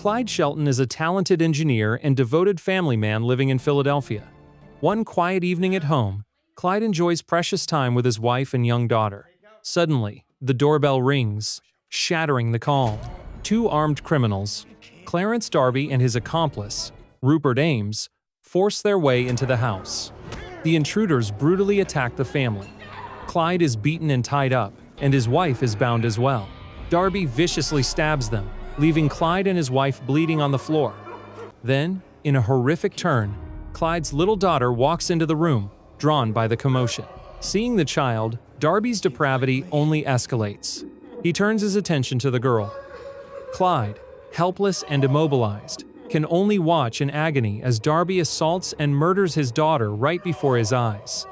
Clyde Shelton is a talented engineer and devoted family man living in Philadelphia. One quiet evening at home, Clyde enjoys precious time with his wife and young daughter. Suddenly, the doorbell rings, shattering the calm. Two armed criminals, Clarence Darby and his accomplice, Rupert Ames, force their way into the house. The intruders brutally attack the family. Clyde is beaten and tied up, and his wife is bound as well. Darby viciously stabs them, leaving Clyde and his wife bleeding on the floor. Then, in a horrific turn, Clyde's little daughter walks into the room, drawn by the commotion. Seeing the child, Darby's depravity only escalates. He turns his attention to the girl. Clyde, helpless and immobilized, can only watch in agony as Darby assaults and murders his daughter right before his eyes.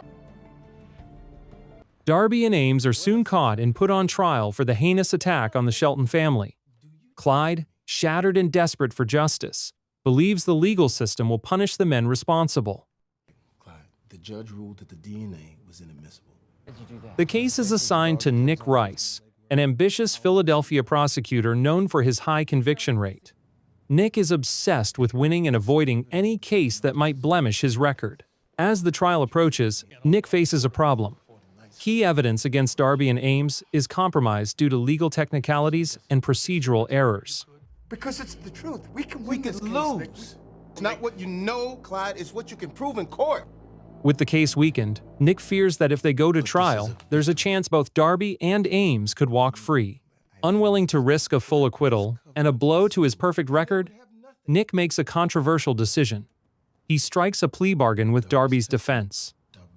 Darby and Ames are soon caught and put on trial for the heinous attack on the Shelton family. Clyde, shattered and desperate for justice, believes the legal system will punish the men responsible. Clyde, the judge ruled that the DNA was inadmissible. The case is assigned to Nick Rice, an ambitious Philadelphia prosecutor known for his high conviction rate. Nick is obsessed with winning and avoiding any case that might blemish his record. As the trial approaches, Nick faces a problem. Key evidence against Darby and Ames is compromised due to legal technicalities and procedural errors. Because it's the truth. We can lose. It's not what you know, Clyde, it's what you can prove in court. With the case weakened, Nick fears that if they go to trial, there's a chance both Darby and Ames could walk free. Unwilling to risk a full acquittal and a blow to his perfect record, Nick makes a controversial decision. He strikes a plea bargain with Darby's defense.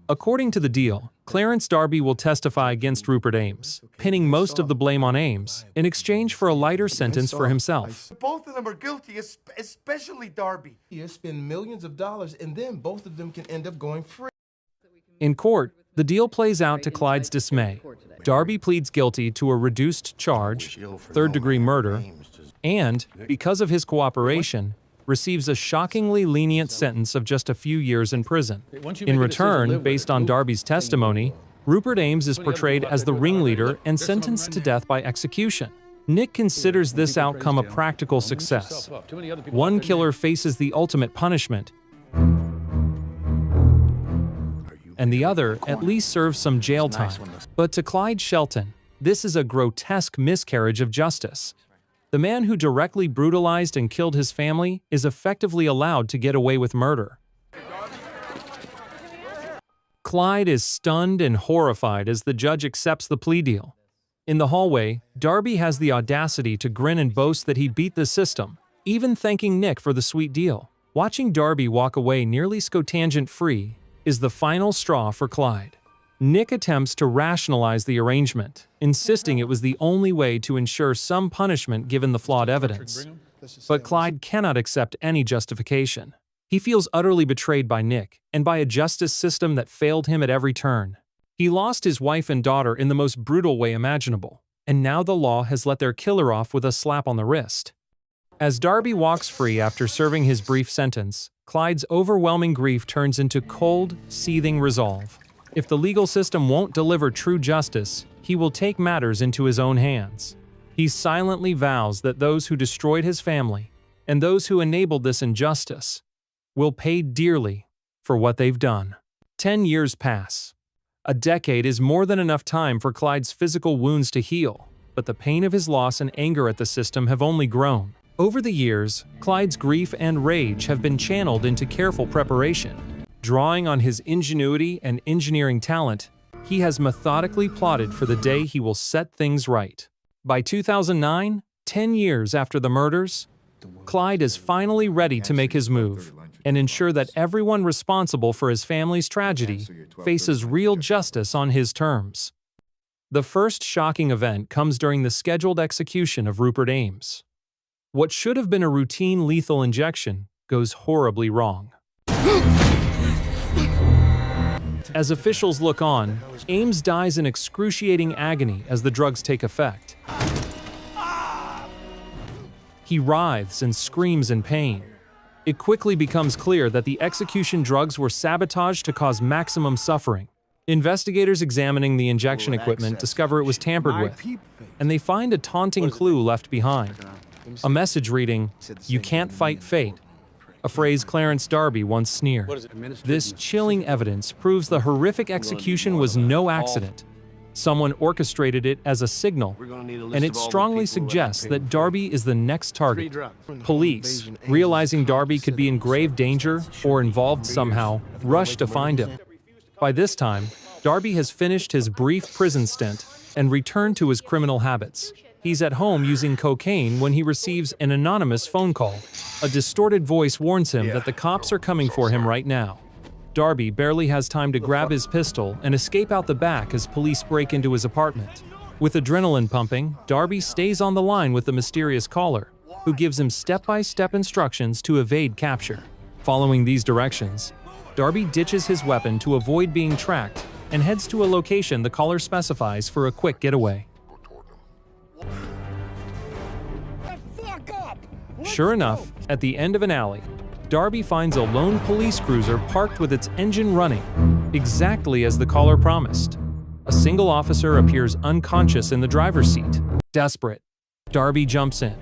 According to the deal, Clarence Darby will testify against Rupert Ames, pinning most of the blame on Ames in exchange for a lighter sentence for himself. Both of them are guilty, especially Darby. You spend millions of dollars and then both of them can end up going free. In court, the deal plays out to Clyde's dismay. Darby pleads guilty to a reduced charge, third-degree murder, and, because of his cooperation, receives a shockingly lenient sentence of just a few years in prison. In return, based on Darby's testimony, Rupert Ames is portrayed as the ringleader and sentenced to death by execution. Nick considers this outcome a practical success. One killer faces the ultimate punishment, and the other at least serves some jail time. But to Clyde Shelton, this is a grotesque miscarriage of justice. The man who directly brutalized and killed his family is effectively allowed to get away with murder. Clyde is stunned and horrified as the judge accepts the plea deal. In the hallway, Darby has the audacity to grin and boast that he beat the system, even thanking Nick for the sweet deal. Watching Darby walk away nearly scotangent-free is the final straw for Clyde. Nick attempts to rationalize the arrangement, insisting it was the only way to ensure some punishment given the flawed evidence. But Clyde cannot accept any justification. He feels utterly betrayed by Nick and by a justice system that failed him at every turn. He lost his wife and daughter in the most brutal way imaginable, and now the law has let their killer off with a slap on the wrist. As Darby walks free after serving his brief sentence, Clyde's overwhelming grief turns into cold, seething resolve. If the legal system won't deliver true justice, he will take matters into his own hands. He silently vows that those who destroyed his family and those who enabled this injustice will pay dearly for what they've done. 10 years pass. A decade is more than enough time for Clyde's physical wounds to heal, but the pain of his loss and anger at the system have only grown. Over the years, Clyde's grief and rage have been channeled into careful preparation. Drawing on his ingenuity and engineering talent, he has methodically plotted for the day he will set things right. By 2009, 10 years after the murders, Clyde is finally ready to make his move and ensure that everyone responsible for his family's tragedy faces real justice on his terms. The first shocking event comes during the scheduled execution of Rupert Ames. What should have been a routine lethal injection goes horribly wrong. As officials look on, Ames dies in excruciating agony as the drugs take effect. He writhes and screams in pain. It quickly becomes clear that the execution drugs were sabotaged to cause maximum suffering. Investigators examining the injection equipment discover it was tampered with, and they find a taunting clue left behind. a message reading, "You can't fight fate," a phrase Clarence Darby once sneered. This chilling evidence proves the horrific execution was no accident. Someone orchestrated it as a signal, and it strongly suggests that Darby is the next target. Police, realizing Darby could be in grave danger or involved somehow, rushed to find him. By this time, Darby has finished his brief prison stint and returned to his criminal habits. He's at home using cocaine when he receives an anonymous phone call. A distorted voice warns him that the cops are coming for him right now. Darby barely has time to grab his pistol and escape out the back as police break into his apartment. With adrenaline pumping, Darby stays on the line with the mysterious caller, who gives him step-by-step instructions to evade capture. Following these directions, Darby ditches his weapon to avoid being tracked and heads to a location the caller specifies for a quick getaway. Sure enough, at the end of an alley, Darby finds a lone police cruiser parked with its engine running, exactly as the caller promised. A single officer appears unconscious in the driver's seat. Desperate, Darby jumps in.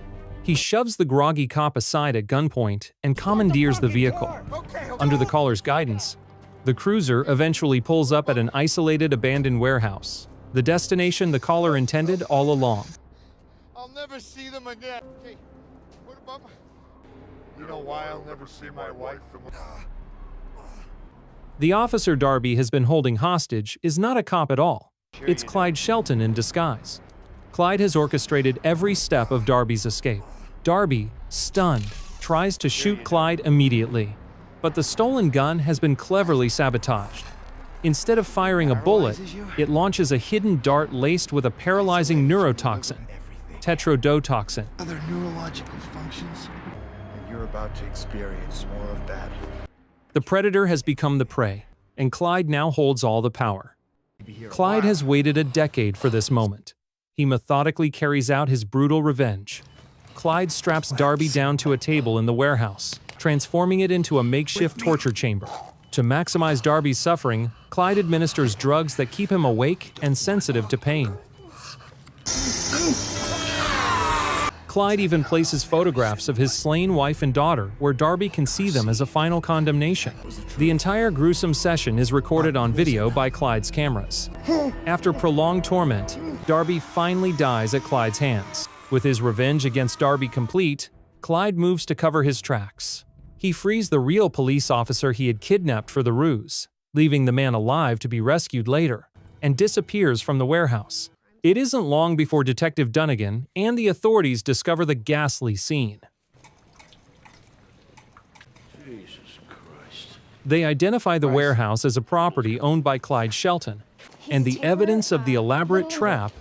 He shoves the groggy cop aside at gunpoint and commandeers the vehicle. Under the caller's guidance, the cruiser eventually pulls up at an isolated abandoned warehouse, the destination the caller intended all along. I'll never see them again. Hey, what about my... You know why I'll never see my wife? The officer Darby has been holding hostage is not a cop at all. It's Clyde Shelton in disguise. Clyde has orchestrated every step of Darby's escape. Darby, stunned, tries to shoot Clyde immediately, but the stolen gun has been cleverly sabotaged. Instead of firing a bullet, it launches a hidden dart laced with a paralyzing neurotoxin, tetrodotoxin. Other neurological functions. And you're about to experience more of that. The predator has become the prey, and Clyde now holds all the power. Clyde has waited a decade for this moment. He methodically carries out his brutal revenge. Clyde straps Darby down to a table in the warehouse, transforming it into a makeshift torture chamber. To maximize Darby's suffering, Clyde administers drugs that keep him awake and sensitive to pain. Clyde even places photographs of his slain wife and daughter where Darby can see them as a final condemnation. The entire gruesome session is recorded on video by Clyde's cameras. After prolonged torment, Darby finally dies at Clyde's hands. With his revenge against Darby complete, Clyde moves to cover his tracks. He frees the real police officer he had kidnapped for the ruse, leaving the man alive to be rescued later, and disappears from the warehouse. It isn't long before Detective Dunnigan and the authorities discover the ghastly scene. Jesus Christ. They identify the warehouse as a property owned by Clyde Shelton, and the evidence of the elaborate trap,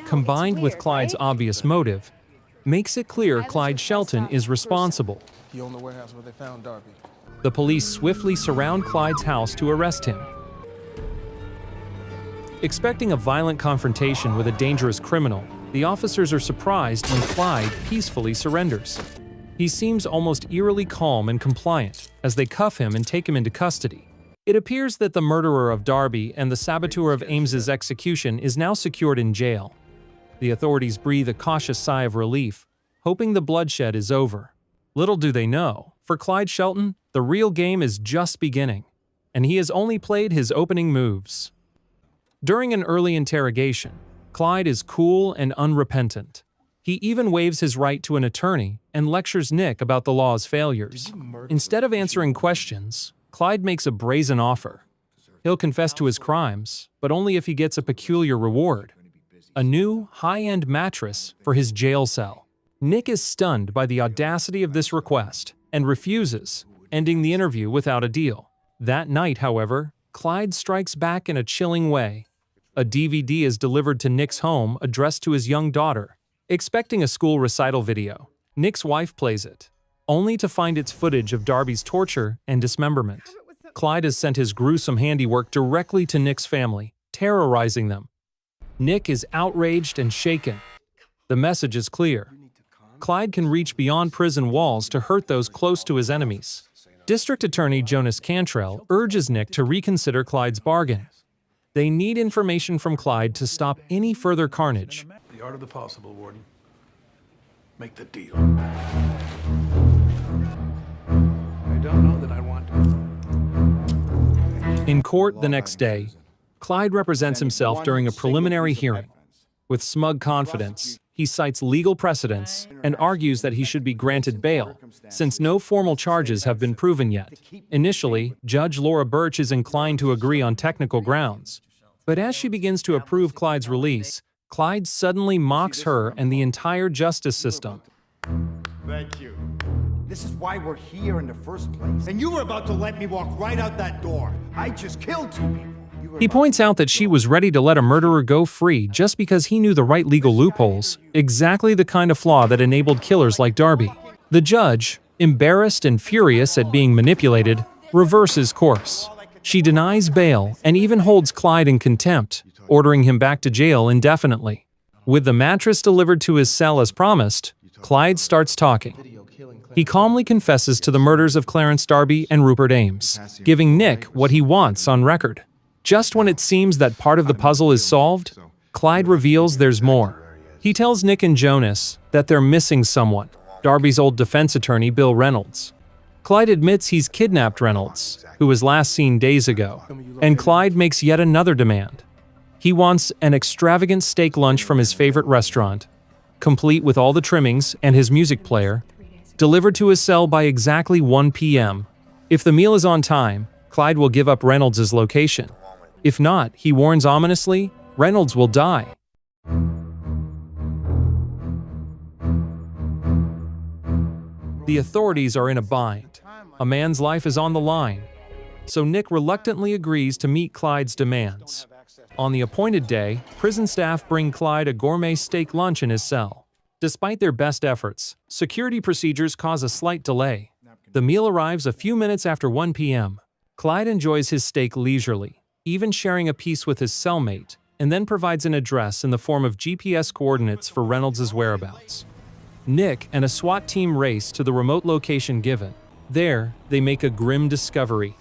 combined with Clyde's obvious motive, makes it clear Clyde Shelton is responsible. He owned the warehouse where they found Darby. The police swiftly surround Clyde's house to arrest him. Expecting a violent confrontation with a dangerous criminal, the officers are surprised when Clyde peacefully surrenders. He seems almost eerily calm and compliant as they cuff him and take him into custody. It appears that the murderer of Darby and the saboteur of Ames's execution is now secured in jail. The authorities breathe a cautious sigh of relief, hoping the bloodshed is over. Little do they know, for Clyde Shelton, the real game is just beginning, and he has only played his opening moves. During an early interrogation, Clyde is cool and unrepentant. He even waives his right to an attorney and lectures Nick about the law's failures. Instead of answering questions, Clyde makes a brazen offer. He'll confess to his crimes, but only if he gets a peculiar reward: a new, high-end mattress for his jail cell. Nick is stunned by the audacity of this request and refuses, ending the interview without a deal. That night, however, Clyde strikes back in a chilling way. A DVD is delivered to Nick's home addressed to his young daughter. Expecting a school recital video, Nick's wife plays it, only to find it's footage of Darby's torture and dismemberment. Clyde has sent his gruesome handiwork directly to Nick's family, terrorizing them. Nick is outraged and shaken. The message is clear. Clyde can reach beyond prison walls to hurt those close to his enemies. District Attorney Jonas Cantrell urges Nick to reconsider Clyde's bargain. They need information from Clyde to stop any further carnage. The art of the possible, Warden. Make the deal. I don't know that I want to. In court the next day, Clyde represents himself during a preliminary hearing. With smug confidence, he cites legal precedents and argues that he should be granted bail, since no formal charges have been proven yet. Initially, Judge Laura Birch is inclined to agree on technical grounds. But as she begins to approve Clyde's release, Clyde suddenly mocks her and the entire justice system. Thank you. This is why we're here in the first place. And you were about to let me walk right out that door. I just killed 2 people. He points out that she was ready to let a murderer go free just because he knew the right legal loopholes, exactly the kind of flaw that enabled killers like Darby. The judge, embarrassed and furious at being manipulated, reverses course. She denies bail and even holds Clyde in contempt, ordering him back to jail indefinitely. With the mattress delivered to his cell as promised, Clyde starts talking. He calmly confesses to the murders of Clarence Darby and Rupert Ames, giving Nick what he wants on record. Just when it seems that part of the puzzle is solved, Clyde reveals there's more. He tells Nick and Jonas that they're missing someone, Darby's old defense attorney Bill Reynolds. Clyde admits he's kidnapped Reynolds, who was last seen days ago, and Clyde makes yet another demand. He wants an extravagant steak lunch from his favorite restaurant, complete with all the trimmings and his music player, delivered to his cell by exactly 1 p.m. If the meal is on time, Clyde will give up Reynolds' location. If not, he warns ominously, Reynolds will die. The authorities are in a bind. A man's life is on the line. So Nick reluctantly agrees to meet Clyde's demands. On the appointed day, prison staff bring Clyde a gourmet steak lunch in his cell. Despite their best efforts, security procedures cause a slight delay. The meal arrives a few minutes after 1 p.m. Clyde enjoys his steak leisurely, even sharing a piece with his cellmate, and then provides an address in the form of GPS coordinates for Reynolds' whereabouts. Nick and a SWAT team race to the remote location given. There, they make a grim discovery.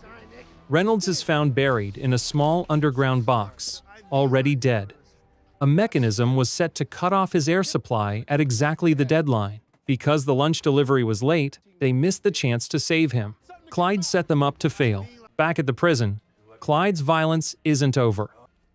Reynolds is found buried in a small underground box, already dead. A mechanism was set to cut off his air supply at exactly the deadline. Because the lunch delivery was late, they missed the chance to save him. Clyde set them up to fail. Back at the prison, Clyde's violence isn't over.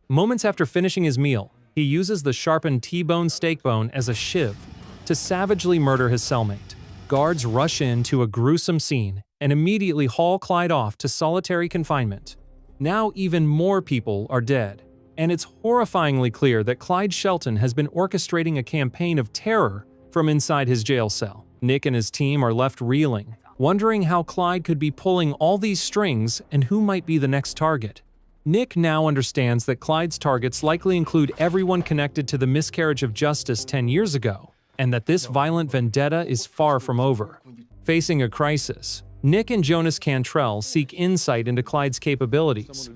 Moments after finishing his meal, he uses the sharpened T-bone steak bone as a shiv to savagely murder his cellmate. Guards rush in to a gruesome scene and immediately haul Clyde off to solitary confinement. Now even more people are dead, and it's horrifyingly clear that Clyde Shelton has been orchestrating a campaign of terror from inside his jail cell. Nick and his team are left reeling, wondering how Clyde could be pulling all these strings and who might be the next target. Nick now understands that Clyde's targets likely include everyone connected to the miscarriage of justice 10 years ago, and that this violent vendetta is far from over. Facing a crisis, Nick and Jonas Cantrell seek insight into Clyde's capabilities.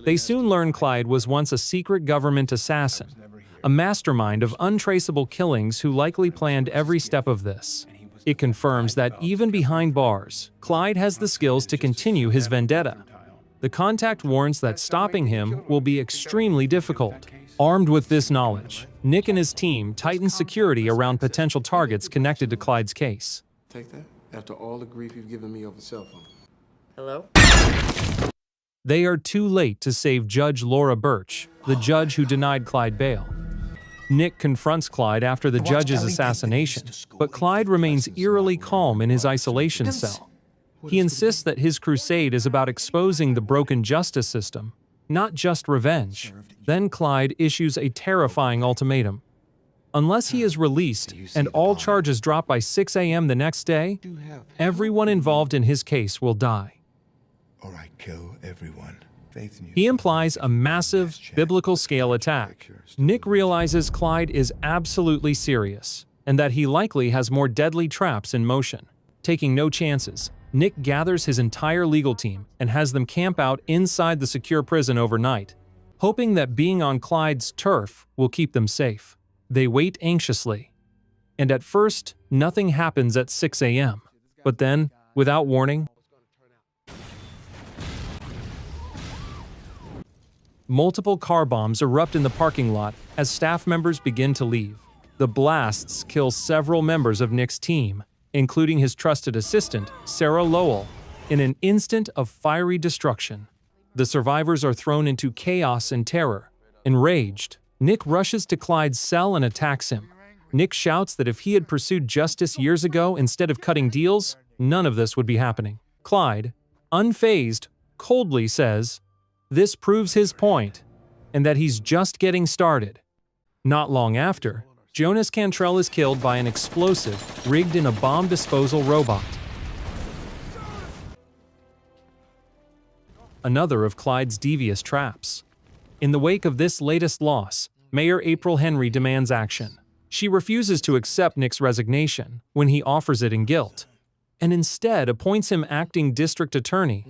They soon learn Clyde was once a secret government assassin, a mastermind of untraceable killings who likely planned every step of this. It confirms that even behind bars, Clyde has the skills to continue his vendetta. The contact warns that stopping him will be extremely difficult. Armed with this knowledge, Nick and his team tighten security around potential targets connected to Clyde's case. Take that after all the grief you've given me over cell phone. Hello? They are too late to save Judge Laura Birch, the judge who denied Clyde bail. Nick confronts Clyde after the judge's assassination, but Clyde remains eerily calm in his isolation cell. He insists that his crusade is about exposing the broken justice system, not just revenge. Then Clyde issues a terrifying ultimatum. Unless he is released and all charges drop by 6 a.m. the next day, everyone involved in his case will die. All right, kill everyone. He implies a massive, biblical-scale attack. Nick realizes Clyde is absolutely serious, and that he likely has more deadly traps in motion. Taking no chances, Nick gathers his entire legal team and has them camp out inside the secure prison overnight, hoping that being on Clyde's turf will keep them safe. They wait anxiously. And at first, nothing happens at 6 a.m. But then, without warning, multiple car bombs erupt in the parking lot as staff members begin to leave. The blasts kill several members of Nick's team, including his trusted assistant, Sarah Lowell, in an instant of fiery destruction. The survivors are thrown into chaos and terror. Enraged, Nick rushes to Clyde's cell and attacks him. Nick shouts that if he had pursued justice years ago instead of cutting deals, none of this would be happening. Clyde, unfazed, coldly says, this proves his point, and that he's just getting started. Not long after, Jonas Cantrell is killed by an explosive rigged in a bomb disposal robot. Another of Clyde's devious traps. In the wake of this latest loss, Mayor April Henry demands action. She refuses to accept Nick's resignation when he offers it in guilt, and instead appoints him acting district attorney,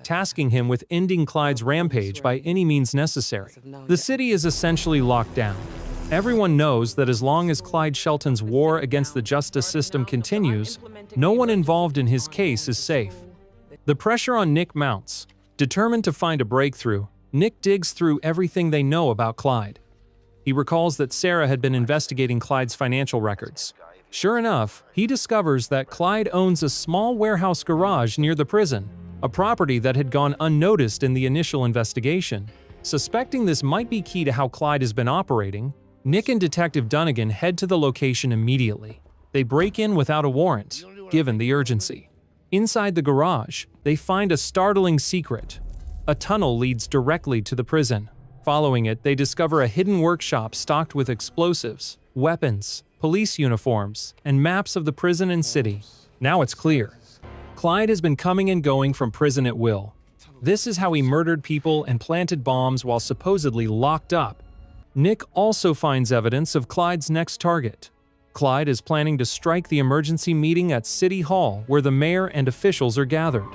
tasking him with ending Clyde's rampage by any means necessary. The city is essentially locked down. Everyone knows that as long as Clyde Shelton's war against the justice system continues, no one involved in his case is safe. The pressure on Nick mounts. Determined to find a breakthrough, Nick digs through everything they know about Clyde. He recalls that Sarah had been investigating Clyde's financial records. Sure enough, he discovers that Clyde owns a small warehouse garage near the prison, a property that had gone unnoticed in the initial investigation. Suspecting this might be key to how Clyde has been operating, Nick and Detective Dunnigan head to the location immediately. They break in without a warrant, given the urgency. Inside the garage, they find a startling secret. A tunnel leads directly to the prison. Following it, they discover a hidden workshop stocked with explosives, weapons, police uniforms, and maps of the prison and city. Now it's clear. Clyde has been coming and going from prison at will. This is how he murdered people and planted bombs while supposedly locked up. Nick also finds evidence of Clyde's next target. Clyde is planning to strike the emergency meeting at City Hall where the mayor and officials are gathered.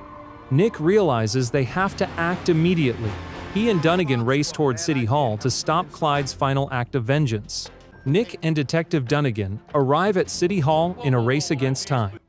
Nick realizes they have to act immediately. He and Dunnigan race toward City Hall to stop Clyde's final act of vengeance. Nick and Detective Dunnigan arrive at City Hall in a race against time.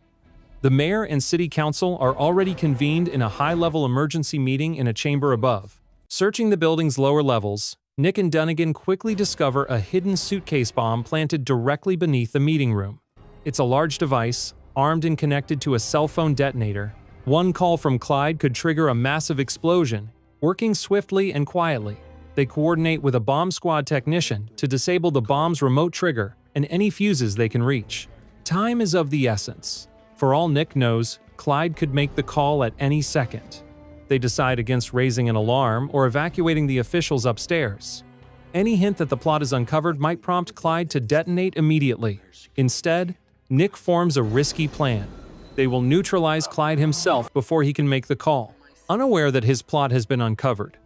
The mayor and city council are already convened in a high-level emergency meeting in a chamber above. Searching the building's lower levels, Nick and Dunnigan quickly discover a hidden suitcase bomb planted directly beneath the meeting room. It's a large device, armed and connected to a cell phone detonator. One call from Clyde could trigger a massive explosion. Working swiftly and quietly, they coordinate with a bomb squad technician to disable the bomb's remote trigger and any fuses they can reach. Time is of the essence. For all Nick knows, Clyde could make the call at any second. They decide against raising an alarm or evacuating the officials upstairs. Any hint that the plot is uncovered might prompt Clyde to detonate immediately. Instead, Nick forms a risky plan. They will neutralize Clyde himself before he can make the call. Unaware that his plot has been uncovered,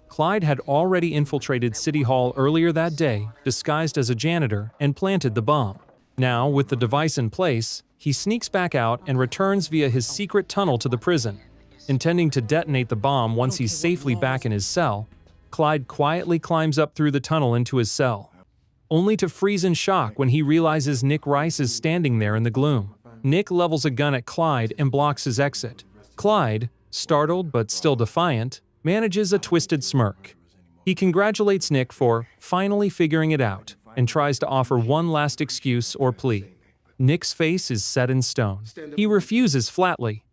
Clyde had already infiltrated City Hall earlier that day, disguised as a janitor, and planted the bomb. Now, with the device in place, he sneaks back out and returns via his secret tunnel to the prison. Intending to detonate the bomb once he's safely back in his cell, Clyde quietly climbs up through the tunnel into his cell, only to freeze in shock when he realizes Nick Rice is standing there in the gloom. Nick levels a gun at Clyde and blocks his exit. Clyde, startled but still defiant, manages a twisted smirk. He congratulates Nick for finally figuring it out and tries to offer one last excuse or plea. Nick's face is set in stone. He refuses flatly.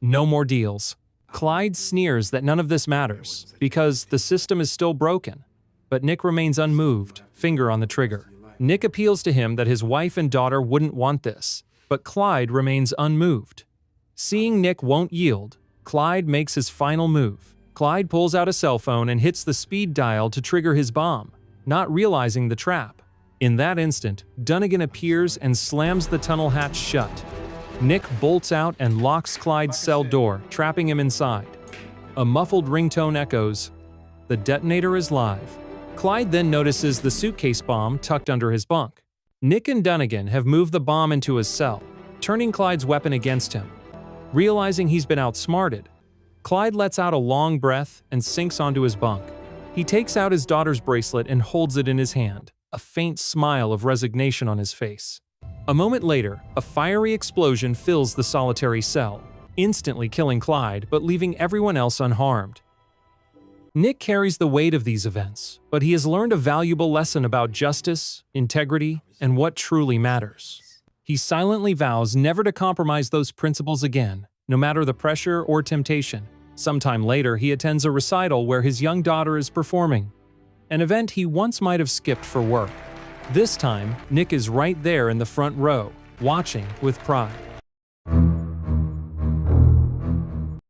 No more deals. Clyde sneers that none of this matters because the system is still broken. But Nick remains unmoved, finger on the trigger. Nick appeals to him that his wife and daughter wouldn't want this, but Clyde remains unmoved. Seeing Nick won't yield, Clyde makes his final move. Clyde pulls out a cell phone and hits the speed dial to trigger his bomb, not realizing the trap. In that instant, Dunnigan appears and slams the tunnel hatch shut. Nick bolts out and locks Clyde's cell door, trapping him inside. A muffled ringtone echoes. The detonator is live. Clyde then notices the suitcase bomb tucked under his bunk. Nick and Dunnigan have moved the bomb into his cell, turning Clyde's weapon against him. Realizing he's been outsmarted, Clyde lets out a long breath and sinks onto his bunk. He takes out his daughter's bracelet and holds it in his hand, a faint smile of resignation on his face. A moment later, a fiery explosion fills the solitary cell, instantly killing Clyde but leaving everyone else unharmed. Nick carries the weight of these events, but he has learned a valuable lesson about justice, integrity, and what truly matters. He silently vows never to compromise those principles again, no matter the pressure or temptation. Sometime later, he attends a recital where his young daughter is performing, an event he once might have skipped for work. This time, Nick is right there in the front row, watching with pride.